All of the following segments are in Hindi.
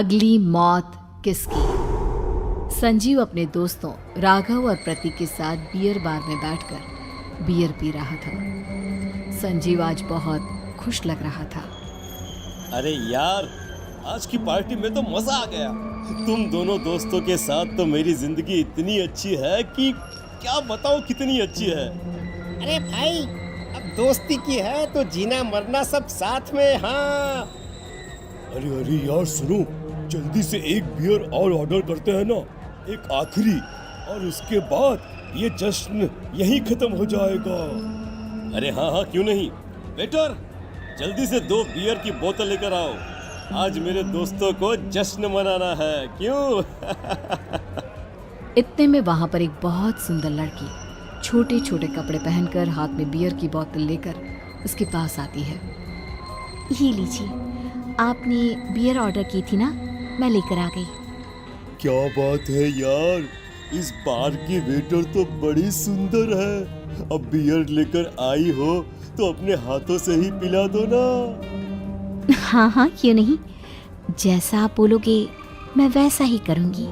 अगली मौत किसकी। संजीव अपने दोस्तों राघव और प्रतीक के साथ बियर बार में बैठकर बियर पी रहा था। संजीव आज बहुत खुश लग रहा था। अरे यार, आज की पार्टी में तो मजा आ गया। तुम दोनों दोस्तों के साथ तो मेरी जिंदगी इतनी अच्छी है कि क्या बताऊं कितनी अच्छी है। अरे भाई, अब दोस्ती की है तो जीना मरना सब साथ में। हाँ अरे यार सुनो, जल्दी से एक बियर और ऑर्डर करते हैं ना, एक आखिरी, और उसके बाद ये जश्न यहीं खत्म हो जाएगा। अरे हाँ, क्यों नहीं। वेटर, जल्दी से 2 बियर की बोतल लेकर आओ। आज मेरे दोस्तों को जश्न मनाना है, क्यों? इतने में वहां पर एक बहुत सुंदर लड़की छोटे छोटे कपड़े पहनकर हाथ में बियर की बोतल लेकर उसके पास आती है। ये लीजिए, आपने बियर ऑर्डर की थी ना, मैं लेकर आ गई। क्या बात है यार, इस बार की वेटर तो बड़ी सुंदर है। अब बियर लेकर आई हो तो अपने हाथों से ही पिला दो ना। हाँ, क्यों नहीं, जैसा आप बोलोगे मैं वैसा ही करूँगी।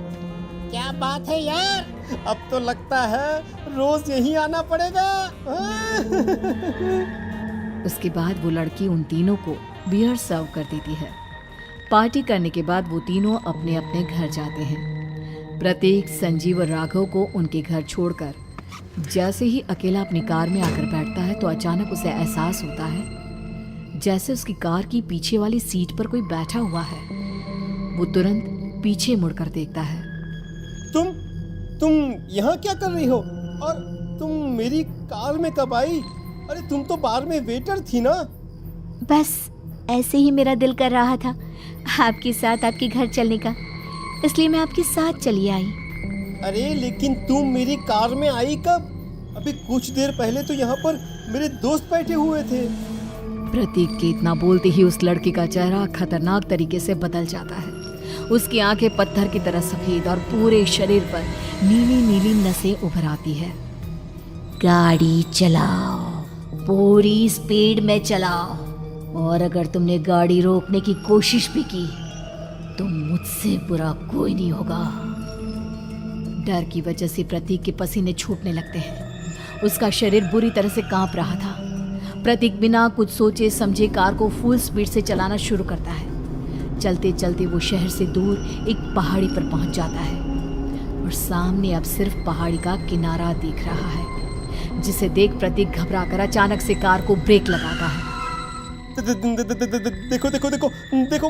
क्या बात है यार, अब तो लगता है रोज यहीं आना पड़ेगा। उसके बाद वो लड़की उन तीनों को बियर सर्व कर देती है। पार्टी करने के बाद वो तीनों अपने अपने घर जाते हैं। प्रतीक, संजीव और राघव को उनके घर छोड़कर जैसे ही अकेला अपनी कार में आकर बैठता है तो अचानक उसे एहसास होता है जैसे उसकी कार की पीछे वाली सीट पर कोई बैठा हुआ है। वो तुरंत पीछे मुड़कर देखता है। तुम यहाँ क्या कर रही हो? और तुम मेरी कार में कब आई? अरे तुम तो बार में वेटर थी ना। बस ऐसे ही मेरा दिल कर रहा था आपके साथ आपके घर चलने का, इसलिए मैं आपके साथ चली आई। अरे लेकिन तुम मेरी कार में आई कब? अभी कुछ देर पहले तो यहाँ पर मेरे दोस्त बैठे हुए थे। प्रतीक के इतना बोलते ही उस लड़के का चेहरा खतरनाक तरीके से बदल जाता है। उसकी आंखें पत्थर की तरह सफेद और पूरे शरीर पर नीली नीली नसें उभर आती है। गाड़ी चलाओ, पूरी स्पीड में चलाओ, और अगर तुमने गाड़ी रोकने की कोशिश भी की तो मुझसे बुरा कोई नहीं होगा। डर की वजह से प्रतीक के पसीने छूटने लगते हैं। उसका शरीर बुरी तरह से कांप रहा था। प्रतीक बिना कुछ सोचे समझे कार को फुल स्पीड से चलाना शुरू करता है। चलते चलते वो शहर से दूर एक पहाड़ी पर पहुंच जाता है और सामने अब सिर्फ पहाड़ी का किनारा दिख रहा है, जिसे देख प्रतीक घबराकर अचानक से कार को ब्रेक लगाता है। देखो देखो देखो देखो,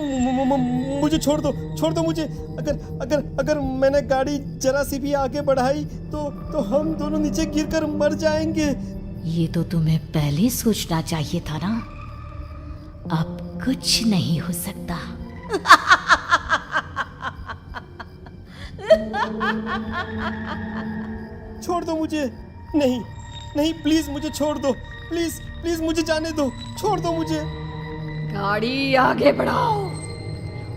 मुझे छोड़ दो मुझे। अगर मैंने गाड़ी जरा सी भी आगे बढ़ाई तो हम दोनों नीचे गिरकर मर जाएंगे। ये तो तुम्हें पहले सोचना चाहिए था ना। अब कुछ नहीं हो सकता। छोड़ दो मुझे। नहीं प्लीज मुझे छोड़ दो। प्लीज मुझे जाने दो। छोड़ दो मुझे। गाड़ी आगे बढ़ाओ।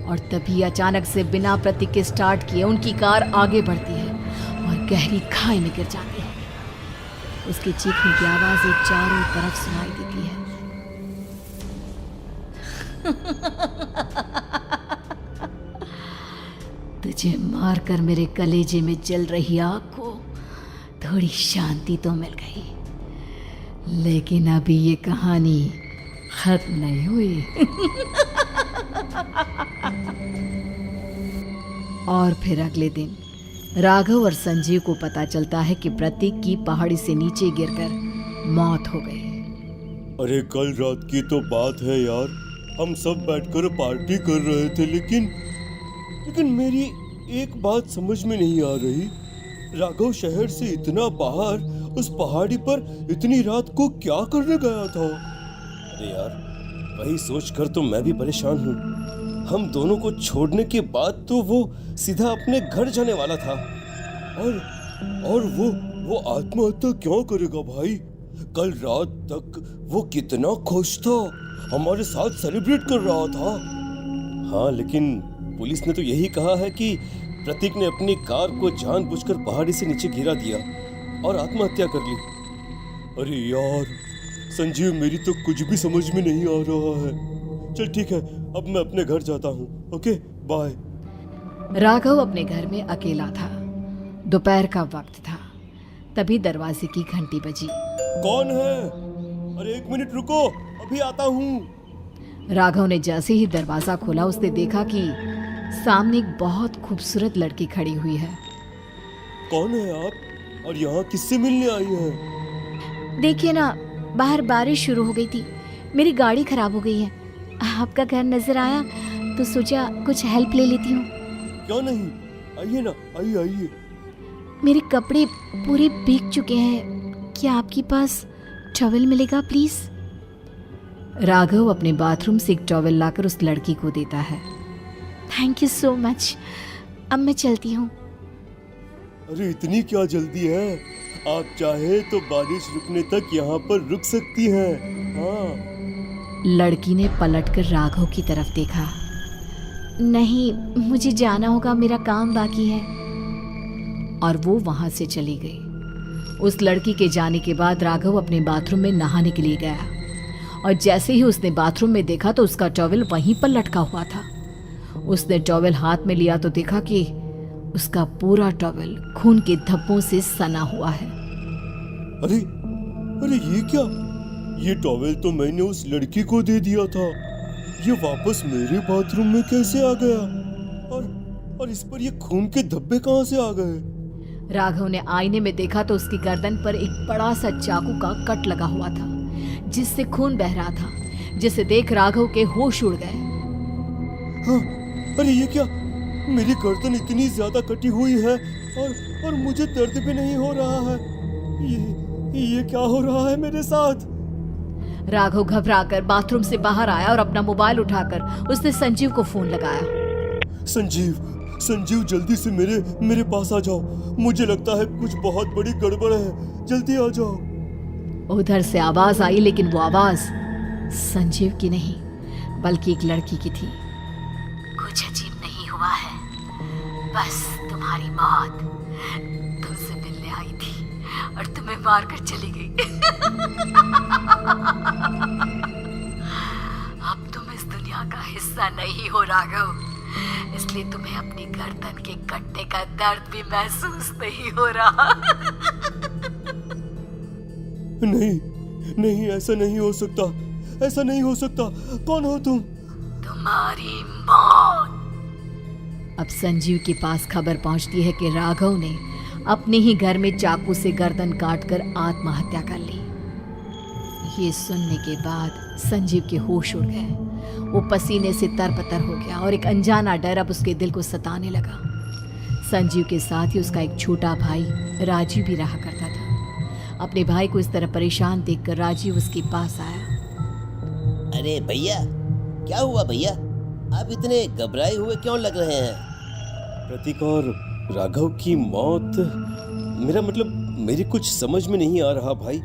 और तभी अचानक से बिना प्रतीक के स्टार्ट किए उनकी कार आगे बढ़ती है और गहरी खाई में गिर जाती है। उसके चीखने की आवाज़ चारों तरफ सुनाई देती है। तुझे मारकर मेरे कलेजे में जल रही आग को थोड़ी शांति तो मिल गई, लेकिन अभी ये कहानी खत्म नहीं हुई। और फिर अगले दिन राघव और संजीव को पता चलता है कि प्रतीक की पहाड़ी से नीचे गिरकर मौत हो गई। अरे कल रात की तो बात है यार, हम सब बैठकर पार्टी कर रहे थे, लेकिन मेरी एक बात समझ में नहीं आ रही। राघव शहर से इतना बाहर उस पहाड़ी पर इतनी रात को क्या करने गया था? अरे यार, वही सोचकर तो मैं भी परेशान हूँ। हम दोनों को छोड़ने के बाद तो वो सीधा अपने घर जाने वाला था, और वो आत्महत्या क्यों करेगा भाई? कल रात तक वो कितना खुश था, हमारे साथ सेलिब्रेट कर रहा था। हाँ, लेकिन पुलिस ने तो यही कहा है कि प्रतीक ने अपनी कार को जानबूझकर पहाड़ी से नीचे गिरा दिया और आत्महत्या कर ली। अरे यार संजीव, मेरी तो कुछ भी समझ में नहीं आ रहा है। चल ठीक है, अब मैं अपने घर जाता हूँ। Okay, bye. राघव अपने घर में अकेला था। दोपहर का वक्त था। तभी दरवाजे की घंटी बजी। कौन है? अरे 1 मिनट रुको, अभी आता हूँ। राघव ने जैसे ही दरवाजा खोला उसने देखा कि सामने एक बहुत खूबसूरत लड़की खड़ी हुई है। कौन है आप? और यहाँ किससे मिलने आई है? देखिए ना, बाहर बारिश शुरू हो गई थी, मेरी गाड़ी खराब हो गई है। आपका घर नजर आया तो सोचा कुछ हेल्प ले लेती हूँ। क्यों नहीं, आइए ना, आइए आइए। मेरे कपड़े पूरे भीग चुके हैं, क्या आपके पास टॉवल मिलेगा प्लीज? राघव अपने बाथरूम से एक टॉवल लाकर उस लड़की को देता है। थैंक यू सो मच, अब मैं चलती हूँ। अरे इतनी क्या जल्दी है? आप चाहे तो बारिश रुकने तक यहाँ पर रुक सकती हैं। हाँ। लड़की ने पलटकर राघव की तरफ देखा। नहीं, मुझे जाना होगा, मेरा काम बाकी है। और वो वहां से चली गई। उस लड़की के जाने के बाद राघव अपने बाथरूम में नहाने के लिए गया और जैसे ही उसने बाथरूम में देखा तो उसका टॉवल वहीं पर लटका हुआ था। उसने टॉवल हाथ में लिया तो देखा कि उसका पूरा टॉवल खून के धब्बों से सना हुआ है। अरे अरे ये क्या? ये टॉवेल तो मैंने उस लड़की को दे दिया था। ये वापस मेरे बाथरूम में कैसे आ गया? और इस पर ये खून के धब्बे कहाँ से आ गए? राघव ने आईने में देखा तो उसकी गर्दन पर एक बड़ा सा चाकू का कट लगा हुआ था जिससे खून बह रहा था, जिसे देख राघव के होश उड़ गए। हाँ, अरे ये क्या? मेरी गर्दन इतनी ज्यादा कटी हुई है और मुझे दर्द भी नहीं हो रहा है। ये क्या हो रहा है मेरे साथ? राघव घबराकर बाथरूम से बाहर आया और अपना मोबाइल उठाकर उसने संजीव को फोन लगाया। संजीव जल्दी से मेरे पास आ जाओ। मुझे लगता है कुछ बहुत बड़ी गड़बड़ है, जल्दी आ जाओ। उधर से आवाज आई, लेकिन वो आवाज संजीव की नहीं बल्कि एक लड़की की थी। कुछ अजीब नहीं हुआ है, बस तुम्हारी मौत तुमसे मिलने आई थी और तुम्हें मारकर चली गई। अब तुम इस दुनिया का हिस्सा नहीं हो राघव, इसलिए तुम्हें अपनी गर्दन के कटने का दर्द भी महसूस नहीं हो रहा। नहीं, ऐसा नहीं हो सकता, ऐसा नहीं हो सकता। कौन हो तुम? तुम्हारी मौत। अब संजीव के पास खबर पहुंचती है कि राघव ने अपने ही घर में चाकू से गर्दन काटकर आत्महत्या कर ली। ये सुनने के बाद संजीव के होश उड़ गए। वो पसीने से तरबतर हो गया और एक अनजाना डर अब उसके दिल को सताने लगा। संजीव के साथ ही उसका एक छोटा भाई राजीव भी रहा करता था। अपने भाई को इस तरह परेशान देखकर राजीव उसके पास आया। अरे भैया, क्या हुआ भैया? आप इतने घबराए हुए क्यों लग रहे हैं? प्रतीक और राघव की मौत, मेरा मतलब मेरी कुछ समझ में नहीं आ रहा भाई।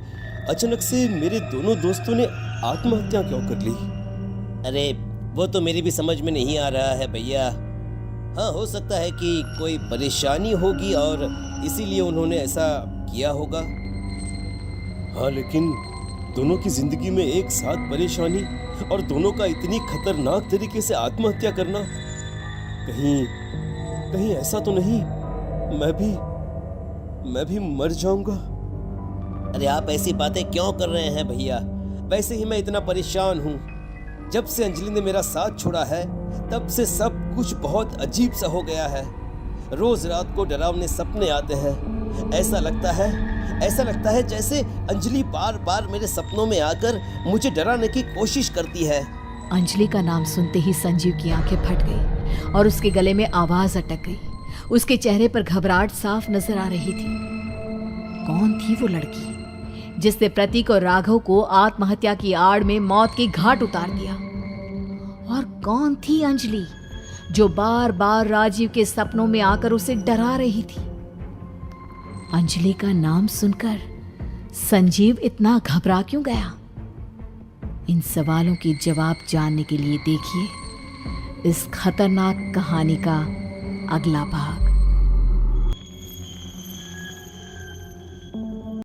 अचानक से मेरे दोनों दोस्तों ने आत्महत्या क्यों कर ली? अरे वो तो मेरी भी समझ में नहीं आ रहा है भैया। हाँ, हो सकता है कि कोई परेशानी होगी और इसीलिए उन्होंने ऐसा किया होगा। हाँ, लेकिन दोनों की जिंदगी में एक साथ परेशानी और दोनों का इतनी खतरनाक तरीके से आत्महत्या करना, कहीं ऐसा तो नहीं मैं भी मर जाऊंगा? अरे आप ऐसी बातें क्यों कर रहे हैं भैया? वैसे ही मैं इतना परेशान हूँ। जब से अंजलि ने मेरा साथ छोड़ा है तब से सब कुछ बहुत अजीब सा हो गया है। रोज रात को डरावने सपने आते हैं। ऐसा लगता है जैसे अंजलि बार बार मेरे सपनों में आकर मुझे डराने की कोशिश करती है। अंजलि का नाम सुनते ही संजीव की आंखें फट गई और उसके गले में आवाज अटक गई। उसके चेहरे पर घबराहट साफ नजर आ रही थी। कौन थी वो लड़की जिसने प्रतीक और राघव को आत्महत्या की आड़ में मौत के घाट उतार दिया? और कौन थी अंजलि जो बार बार राजीव के सपनों में आकर उसे डरा रही थी? अंजलि का नाम सुनकर संजीव इतना घबरा क्यों गया? इन सवालों के जवाब जानने के लिए देखिए इस खतरनाक कहानी का अगला भाग।